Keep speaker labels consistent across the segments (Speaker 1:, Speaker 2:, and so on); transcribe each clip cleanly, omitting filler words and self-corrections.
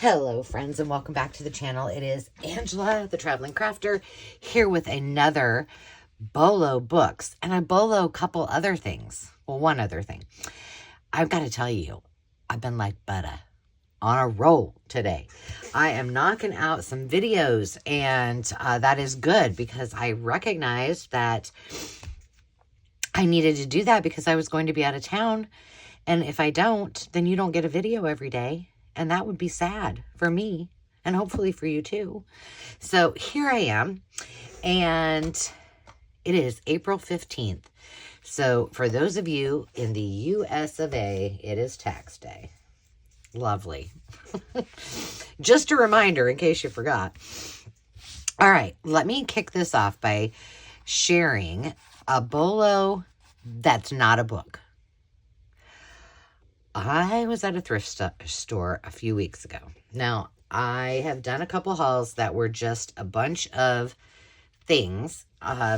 Speaker 1: Hello friends and welcome back to the channel. It is Angela, the Traveling Crafter, here with another Bolo books. And I Bolo a couple other things. Well, one other thing. I've got to tell you, I've been like butter on a roll today. I am knocking out some videos and that is good because I recognized that I needed to do that because I was going to be out of town. And if I don't, then you don't get a video every day. And that would be sad for me and hopefully for you too. So here I am, and it is April 15th. So for those of you in the US of A, it is tax day. Lovely. Just a reminder in case you forgot. All right, let me kick this off by sharing a Bolo that's not a book. I was at a thrift store a few weeks ago. Now, I have done a couple hauls that were just a bunch of things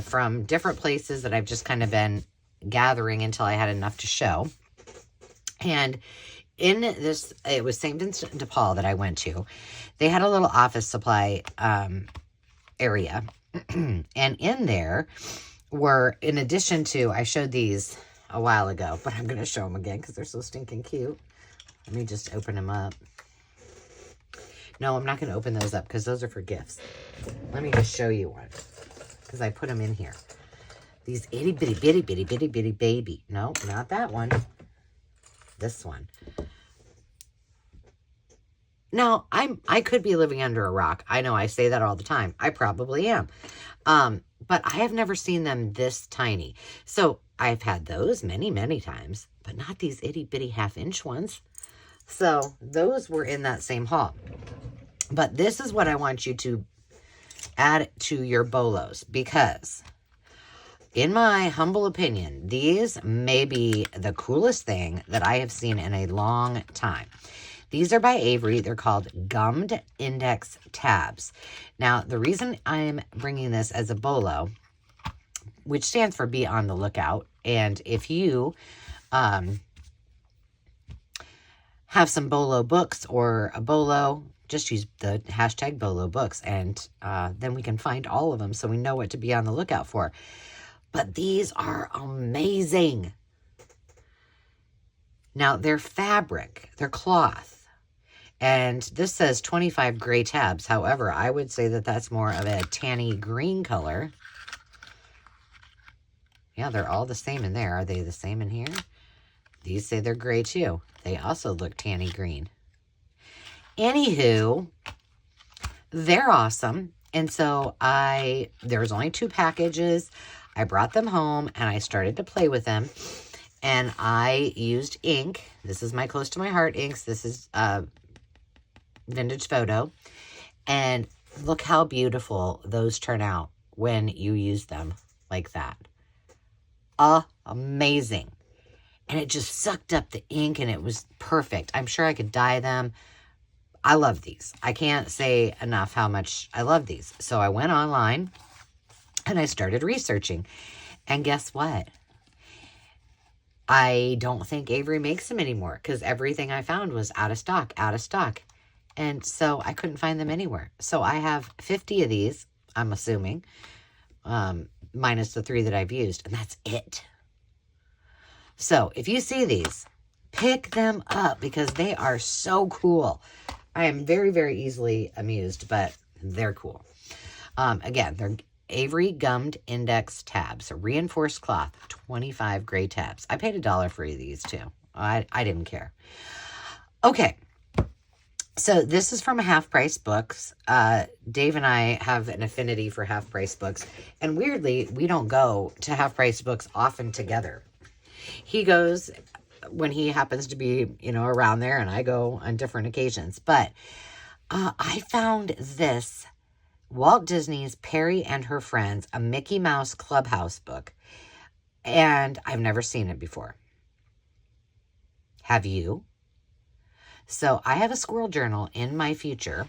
Speaker 1: from different places that I've just kind of been gathering until I had enough to show. And in this, it was St. Vincent de Paul that I went to. They had a little office supply area. And in there were, in addition to, I showed these a while ago, but I'm going to show them again because they're so stinking cute. Let me just open them up. No, I'm not going to open those up because those are for gifts. Let me just show you one because I put them in here. These itty bitty bitty bitty bitty bitty baby. No, not that one. This one. Now, I could be living under a rock. I know I say that all the time. I probably am. But I have never seen them this tiny. So I've had those many, many times, but not these itty bitty half-inch ones. So those were in that same haul. But this is what I want you to add to your Bolos, because in my humble opinion, these may be the coolest thing that I have seen in a long time. These are by Avery. They're called Gummed Index Tabs. Now, the reason I'm bringing this as a Bolo, which stands for Be on the Lookout, and if you have some Bolo books or a Bolo, just use the hashtag Bolo books, and then we can find all of them so we know what to be on the lookout for. But these are amazing. Now, they're fabric, they're cloth. And this says 25 gray tabs. However, I would say that that's more of a tanny green color. Yeah, they're all the same in there. Are they the same in here? These say they're gray too. They also look tanny green. Anywho, they're awesome. And so there was only 2 packages. I brought them home and I started to play with them. And I used ink. This is my Close to My Heart inks. This is Vintage Photo. And look how beautiful those turn out when you use them like that. Amazing. And it just sucked up the ink and it was perfect. I'm sure I could dye them. I love these. I can't say enough how much I love these. So I went online and I started researching. And guess what? I don't think Avery makes them anymore because everything I found was out of stock. And so I couldn't find them anywhere. So I have 50 of these, I'm assuming, minus the 3 that I've used, and that's it. So if you see these, pick them up because they are so cool. I am very, very easily amused, but they're cool. Again, they're Avery Gummed Index Tabs, reinforced cloth, 25 gray tabs. I paid $1 for these too. I didn't care. Okay. So this is from Half Price Books. Dave and I have an affinity for Half Price Books. And weirdly, we don't go to Half Price Books often together. He goes when he happens to be, around there, and I go on different occasions. But I found this Walt Disney's Perry and Her Friends, a Mickey Mouse Clubhouse book. And I've never seen it before. Have you? So I have a Squirrel Journal in my future.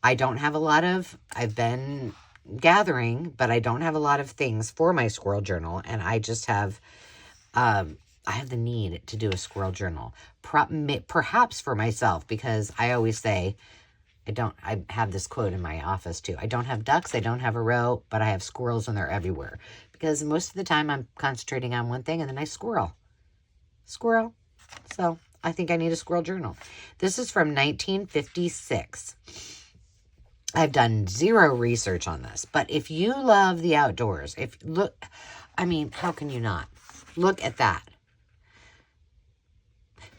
Speaker 1: I don't have a lot of, I've been gathering, but I don't have a lot of things for my Squirrel Journal. And I just have I have the need to do a squirrel journal. Perhaps for myself, because I always say, I have this quote in my office too. I don't have ducks, I don't have a row, but I have squirrels and they're everywhere. Because most of the time I'm concentrating on one thing and then I squirrel. So I think I need a squirrel journal. This is from 1956. I've done zero research on this, but if you love the outdoors, how can you not? Look at that.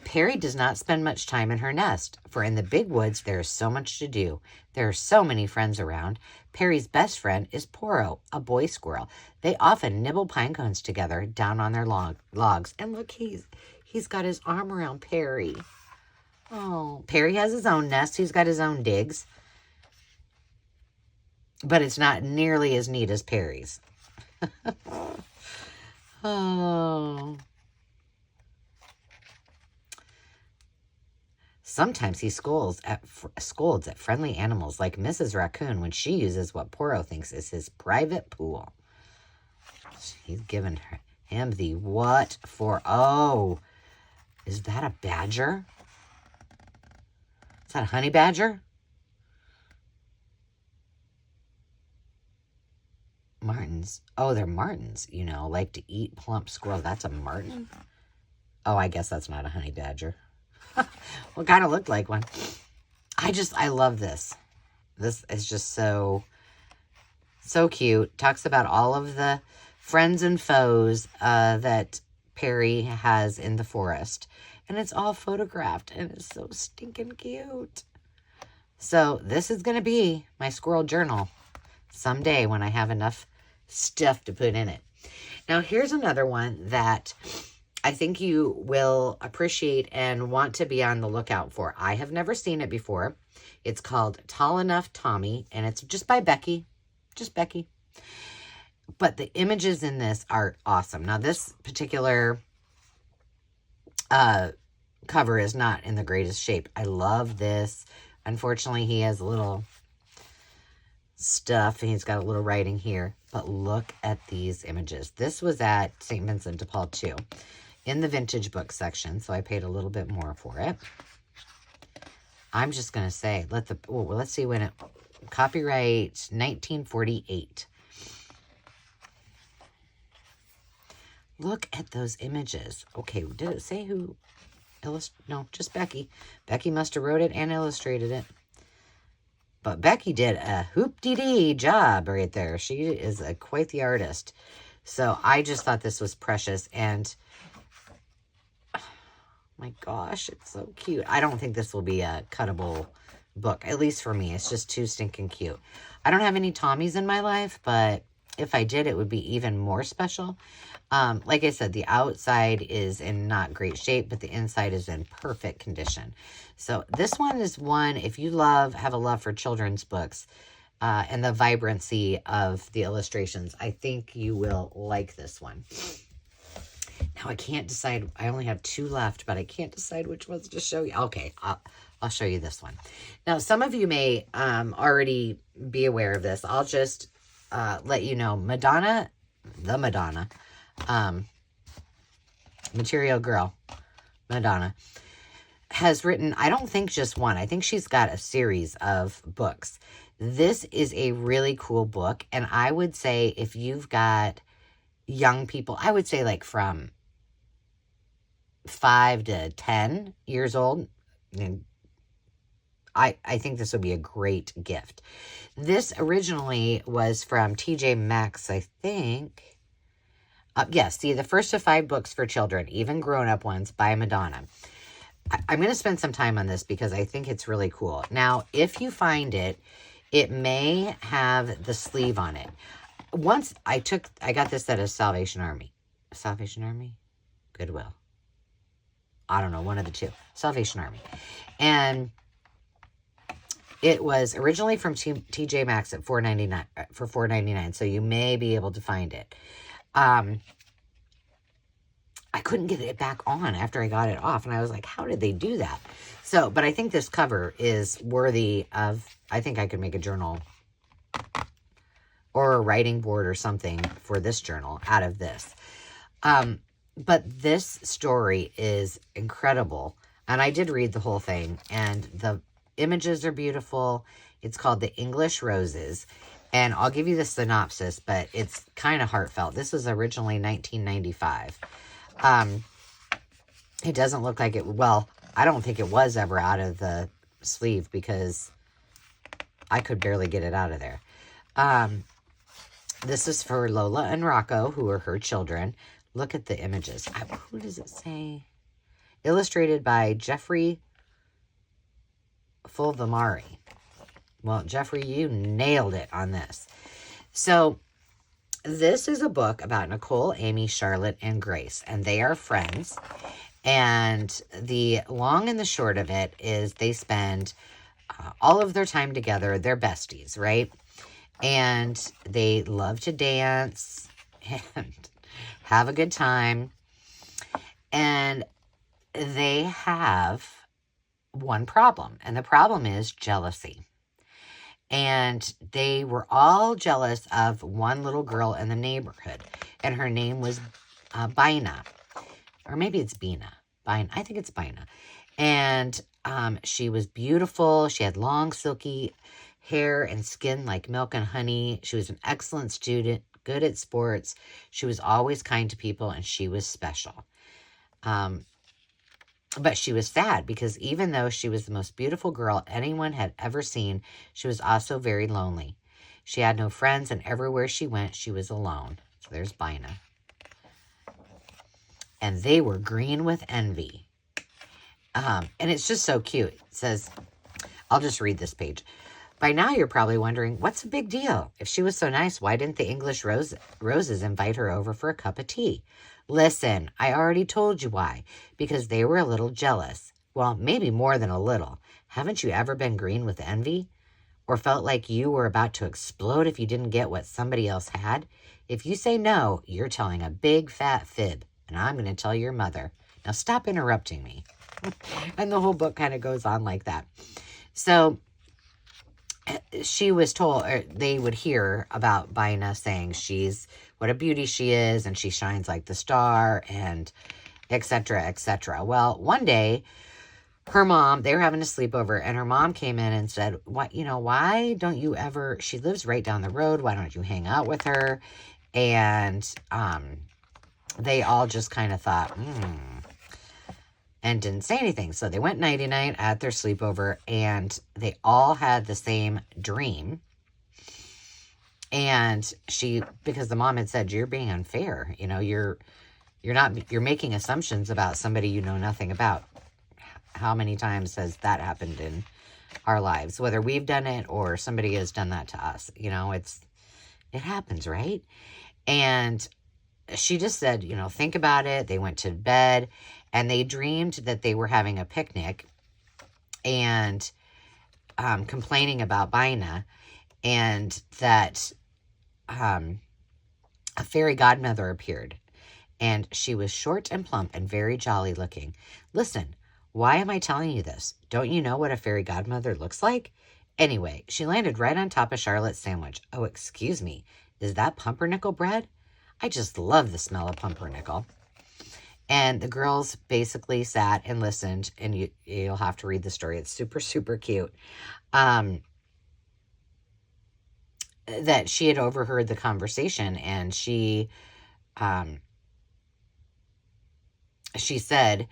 Speaker 1: Perry does not spend much time in her nest, for in the big woods there is so much to do. There are so many friends around. Perry's best friend is Poro, a boy squirrel. They often nibble pine cones together down on their logs. And look, he's got his arm around Perry. Oh, Perry has his own nest. He's got his own digs. But it's not nearly as neat as Perry's. Oh. Sometimes he scolds at friendly animals like Mrs. Raccoon when she uses what Poro thinks is his private pool. He's given him the what for? Oh, is that a badger? Is that a honey badger? Martins. Oh, they're martins, like to eat plump squirrel. That's a martin? Oh, I guess that's not a honey badger. Well, kind of looked like one. I love this. This is just so cute. Talks about all of the friends and foes that Perry has in the forest. And it's all photographed, and it's so stinking cute. So this is going to be my squirrel journal someday when I have enough stuff to put in it. Now, here's another one that I think you will appreciate and want to be on the lookout for. I have never seen it before. It's called Tall Enough Tommy, and it's just by Becky. Just Becky. But the images in this are awesome. Now, this particular cover is not in the greatest shape. I love this. Unfortunately, he has a little stuff, and he's got a little writing here. But look at these images. This was at St. Vincent de Paul, too, in the vintage book section, so I paid a little bit more for it. I'm just going to say, let's see when copyright 1948. Look at those images. Okay, did it say who no, just Becky. Becky must have wrote it and illustrated it. But Becky did a hoop-dee-dee job right there. She is quite the artist. So I just thought this was precious, and my gosh, it's so cute. I don't think this will be a cuttable book, at least for me. It's just too stinking cute. I don't have any Tommies in my life, but if I did, it would be even more special. Like I said, the outside is in not great shape, but the inside is in perfect condition. So this one is one, if you have a love for children's books and the vibrancy of the illustrations, I think you will like this one. Now, I can't decide. I only have 2 left, but I can't decide which ones to show you. Okay, I'll show you this one. Now, some of you may already be aware of this. I'll just let you know. Madonna, Material Girl, Madonna, has written, I don't think just one. I think she's got a series of books. This is a really cool book, and I would say if you've got young people, I would say like from 5 to 10 years old, and I think this would be a great gift. This originally was from TJ Maxx, I think. Yes, see, the first of 5 books for children, even grown-up ones, by Madonna. I'm going to spend some time on this because I think it's really cool. Now, if you find it, it may have the sleeve on it. Once I got this at a Salvation Army. Salvation Army? Goodwill. I don't know, one of the two. Salvation Army. And it was originally from TJ Maxx at $4.99 for $4.99, so you may be able to find it. I couldn't get it back on after I got it off, and I was like, how did they do that? So, but I think this cover is worthy of, I think I could make a journal or a writing board or something for this journal out of this. But this story is incredible. And I did read the whole thing, and the images are beautiful. It's called The English Roses. And I'll give you the synopsis, but it's kind of heartfelt. This was originally 1995. It doesn't look like it, well, I don't think it was ever out of the sleeve because I could barely get it out of there. This is for Lola and Rocco, who are her children. Look at the images. Who does it say? Illustrated by Jeffrey Fulvamari. Well, Jeffrey, you nailed it on this. So, this is a book about Nicole, Amy, Charlotte, and Grace, and they are friends. And the long and the short of it is they spend all of their time together. They're besties, right? And they love to dance and have a good time. And they have one problem, and the problem is jealousy. And they were all jealous of one little girl in the neighborhood, and her name was Bina, or maybe it's Bina. Bina, I think it's Bina. And she was beautiful. She had long, silky hair and skin like milk and honey. She was an excellent student, good at sports. She was always kind to people, and she was special. But she was sad because even though she was the most beautiful girl anyone had ever seen, she was also very lonely. She had no friends, and everywhere she went, she was alone. So there's Bina. And they were green with envy. And it's just so cute. It says, I'll just read this page. By now, you're probably wondering, what's the big deal? If she was so nice, why didn't the English Roses invite her over for a cup of tea? Listen, I already told you why. Because they were a little jealous. Well, maybe more than a little. Haven't you ever been green with envy? Or felt like you were about to explode if you didn't get what somebody else had? If you say no, you're telling a big fat fib. And I'm going to tell your mother. Now stop interrupting me. And the whole book kind of goes on like that. So she was told, or they would hear about Bina saying she's, what a beauty she is, and she shines like the star, and et cetera, et cetera. Well, one day, her mom, they were having a sleepover, and her mom came in and said, "What, why don't you ever, she lives right down the road, why don't you hang out with her?" And they all just kind of thought, and didn't say anything. So they went nighty-night at their sleepover, and they all had the same dream. And because the mom had said, "You're being unfair. You're making assumptions about somebody you know nothing about." How many times has that happened in our lives? Whether we've done it or somebody has done that to us, it happens, right? And she just said, think about it. They went to bed, and they dreamed that they were having a picnic and complaining about Bina, and that a fairy godmother appeared, and she was short and plump and very jolly looking. Listen, why am I telling you this? Don't you know what a fairy godmother looks like? Anyway, she landed right on top of Charlotte's sandwich. Oh, excuse me. Is that pumpernickel bread? I just love the smell of pumpernickel. And the girls basically sat and listened, and you'll have to read the story. It's super, super cute. That she had overheard the conversation, and she said,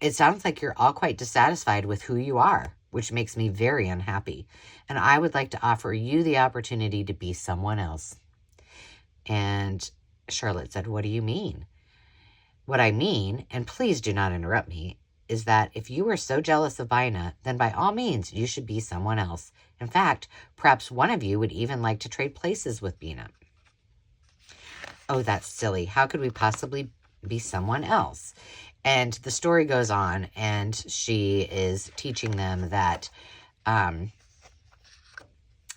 Speaker 1: "It sounds like you're all quite dissatisfied with who you are, which makes me very unhappy. And I would like to offer you the opportunity to be someone else." And Charlotte said, "What do you mean?" "What I mean, and please do not interrupt me, is that if you are so jealous of Bina, then by all means you should be someone else. In fact, perhaps one of you would even like to trade places with Bina." "Oh, that's silly. How could we possibly be someone else?" And the story goes on, and she is teaching them that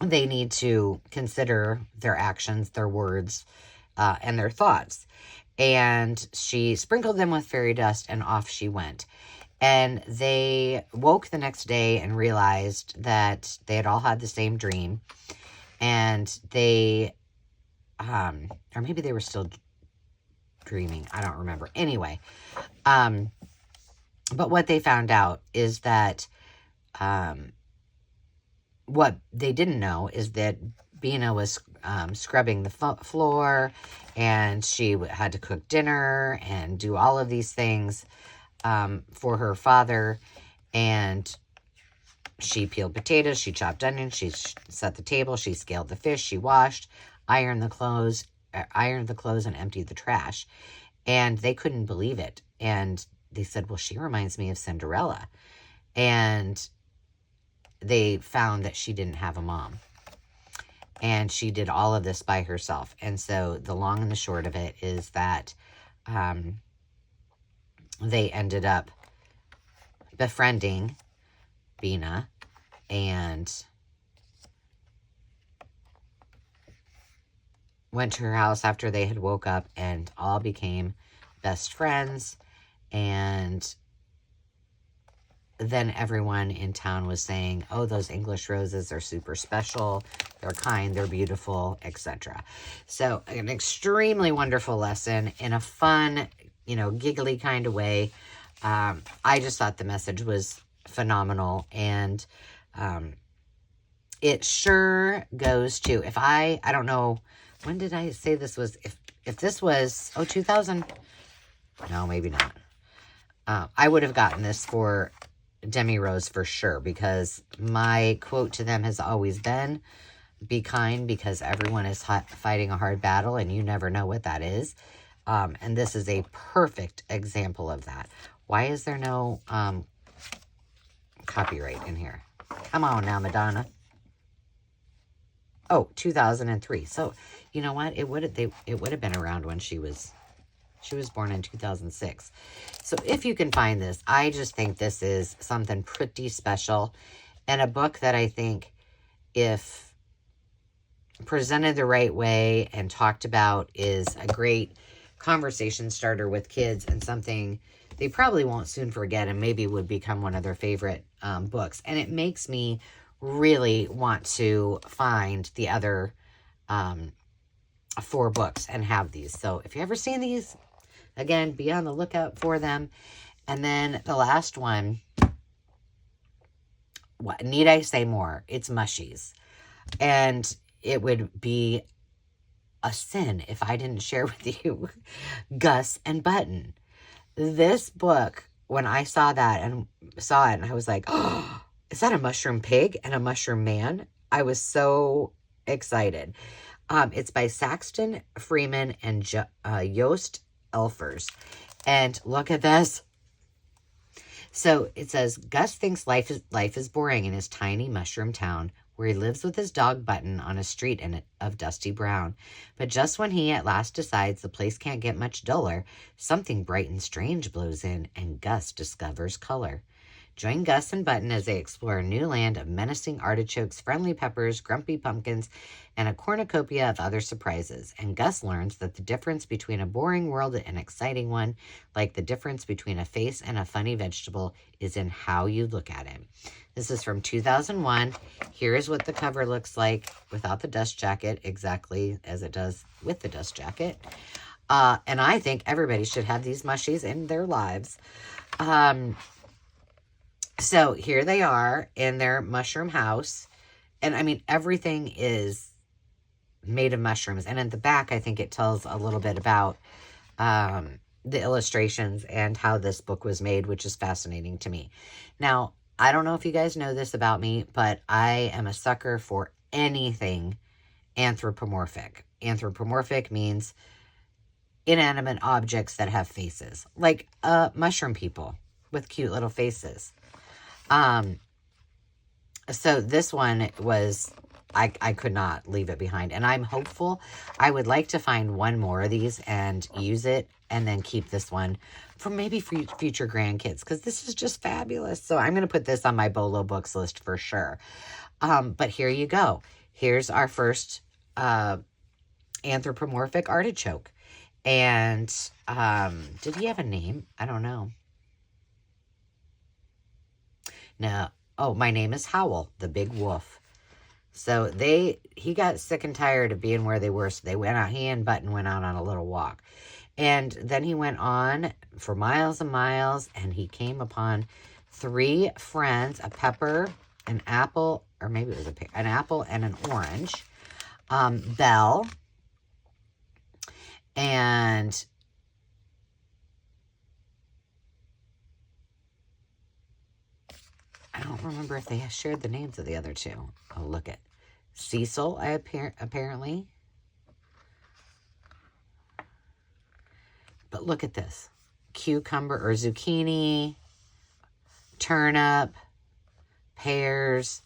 Speaker 1: they need to consider their actions, their words, and their thoughts. And she sprinkled them with fairy dust, and off she went. And they woke the next day and realized that they had all had the same dream. And they, or maybe they were still dreaming. I don't remember. Anyway, but what they found out is that what they didn't know is that Bina was scrubbing the floor, and she had to cook dinner and do all of these things for her father. And she peeled potatoes, she chopped onions, she set the table, she scaled the fish, she washed, ironed the clothes, and emptied the trash. And they couldn't believe it. And they said, well, she reminds me of Cinderella. And they found that she didn't have a mom. And she did all of this by herself. And so the long and the short of it is that they ended up befriending Bina and went to her house after they had woke up and all became best friends. And then everyone in town was saying, oh, those English roses are super special. They're kind, they're beautiful, etc. So an extremely wonderful lesson in a fun, giggly kind of way. I just thought the message was phenomenal. And it sure goes to, if I don't know, when did I say this was, if this was, 2000, no, maybe not. I would have gotten this for Demi Rose for sure, because my quote to them has always been, be kind because everyone is fighting a hard battle and you never know what that is. And this is a perfect example of that. Why is there no copyright in here? Come on now, Madonna. Oh, 2003. So, you know what? It would have been around when she was born in 2006. So if you can find this, I just think this is something pretty special, and a book that I think, if presented the right way and talked about, is a great conversation starter with kids, and something they probably won't soon forget, and maybe would become one of their favorite books. And it makes me really want to find the other 4 books and have these. So if you ever seen these, again, be on the lookout for them. And then the last one, what need I say more? It's Mushies. And it would be a sin if I didn't share with you Gus and Button. This book, when I saw it, and I was like, oh, is that a mushroom pig and a mushroom man? I was so excited. It's by Saxton Freeman and Joost Elfers. And look at this. So it says, Gus thinks life is boring in his tiny mushroom town, where he lives with his dog Button on a street of dusty brown. But just when he at last decides the place can't get much duller, something bright and strange blows in, and Gus discovers color. Join Gus and Button as they explore a new land of menacing artichokes, friendly peppers, grumpy pumpkins, and a cornucopia of other surprises. And Gus learns that the difference between a boring world and an exciting one, like the difference between a face and a funny vegetable, is in how you look at it. This is from 2001. Here is what the cover looks like without the dust jacket, exactly as it does with the dust jacket. And I think everybody should have these mushies in their lives. So here they are in their mushroom house. And I mean, everything is made of mushrooms. And in the back, I think it tells a little bit about the illustrations and how this book was made, which is fascinating to me. Now, I don't know if you guys know this about me, but I am a sucker for anything anthropomorphic. Anthropomorphic means inanimate objects that have faces, like mushroom people with cute little faces. So this one was, I could not leave it behind, and I'm hopeful. I would like to find one more of these and use it, and then keep this one for maybe future grandkids, because this is just fabulous. So I'm going to put this on my BoloBooks list for sure. But here you go. Here's our first anthropomorphic artichoke. And did he have a name? I don't know. No. Oh, my name is Howl, the big wolf. So he got sick and tired of being where they were. So they went out, he and Button went out on a little walk. And then he went on for miles and miles, and he came upon 3 friends, a pepper, an apple, or maybe it was an apple and an orange, Belle, and I don't remember if they shared the names of the other 2. Oh, look at Cecil, apparently. But look at this. Cucumber or zucchini, turnip, pears,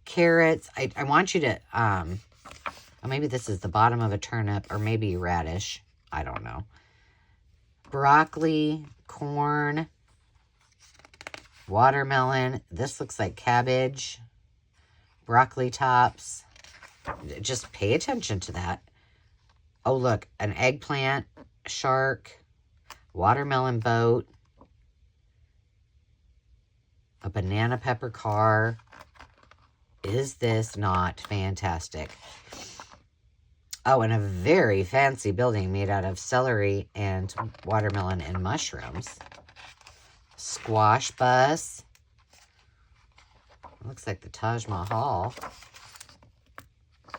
Speaker 1: carrots. I want you to, maybe this is the bottom of a turnip, or maybe radish. I don't know. Broccoli, corn, watermelon. This looks like cabbage, broccoli tops. Just pay attention to that. Oh, look, an eggplant, shark, watermelon boat, a banana pepper car. Is this not fantastic? Oh, and a very fancy building made out of celery and watermelon and mushrooms. Squash bus. Looks like the Taj Mahal.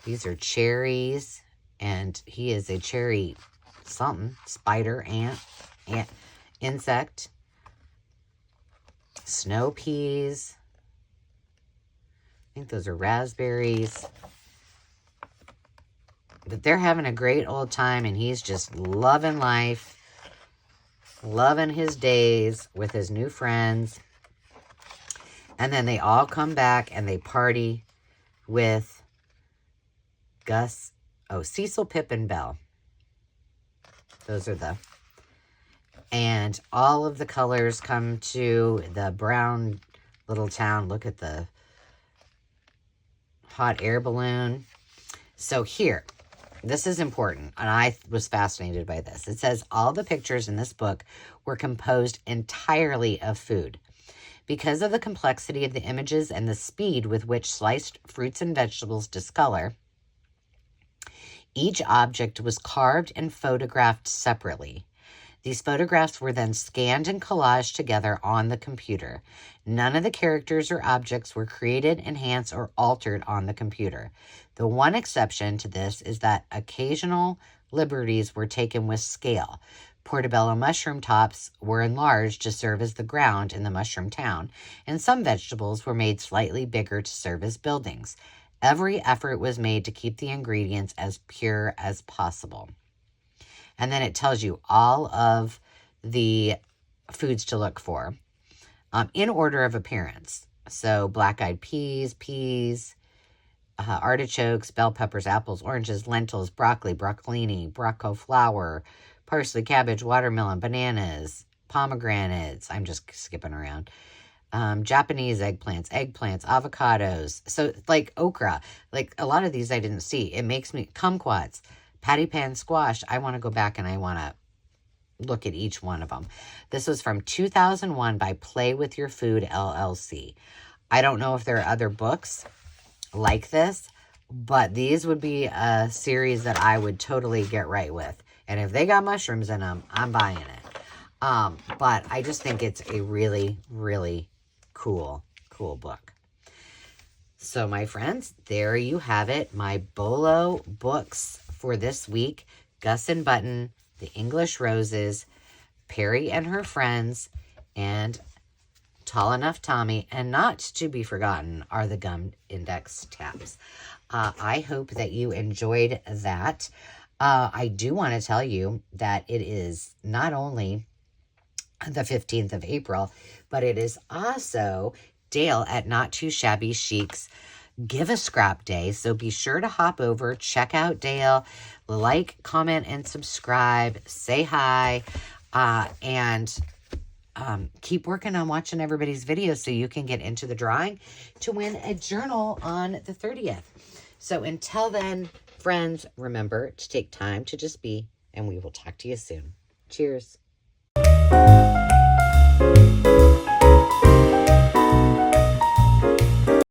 Speaker 1: These are cherries, and he is a cherry something, spider, ant, insect. Snow peas. I think those are raspberries. But they're having a great old time, and he's just loving life, loving his days with his new friends. And then they all come back and they party with Cecil, Pip, and Belle. Those are and all of the colors come to the brown little town. Look at the hot air balloon. So here, this is important, and I was fascinated by this. It says all the pictures in this book were composed entirely of food. Because of the complexity of the images and the speed with which sliced fruits and vegetables discolor, each object was carved and photographed separately. These photographs were then scanned and collaged together on the computer. None of the characters or objects were created, enhanced, or altered on the computer. The one exception to this is that occasional liberties were taken with scale. Portobello mushroom tops were enlarged to serve as the ground in the mushroom town, and some vegetables were made slightly bigger to serve as buildings. Every effort was made to keep the ingredients as pure as possible. And then it tells you all of the foods to look for in order of appearance. So black-eyed peas, artichokes, bell peppers, apples, oranges, lentils, broccoli, broccolini, Brussels flower, parsley, cabbage, watermelon, bananas, pomegranates. I'm just skipping around. Japanese eggplants, avocados. So like okra, like a lot of these I didn't see. It makes me, kumquats, patty pan squash. I want to go back and I want to look at each one of them. This was from 2001 by Play With Your Food, LLC. I don't know if there are other books like this, but these would be a series that I would totally get right with. And if they got mushrooms in them, I'm buying it. But I just think it's a really, really cool book. So my friends, there you have it. My Bolo books for this week. Gus and Button, The English Roses, Perry and Her Friends, and Tall Enough Tommy, and not to be forgotten are the gum index tabs. I hope that you enjoyed that. I do want to tell you that it is not only the 15th of April, but it is also Dale at Not Too Shabby Chic's Give a Scrap Day. So be sure to hop over, check out Dale, like, comment, and subscribe, say hi, and keep working on watching everybody's videos so you can get into the drawing to win a journal on the 30th. So until then, friends, remember to take time to just be, and we will talk to you soon. Cheers.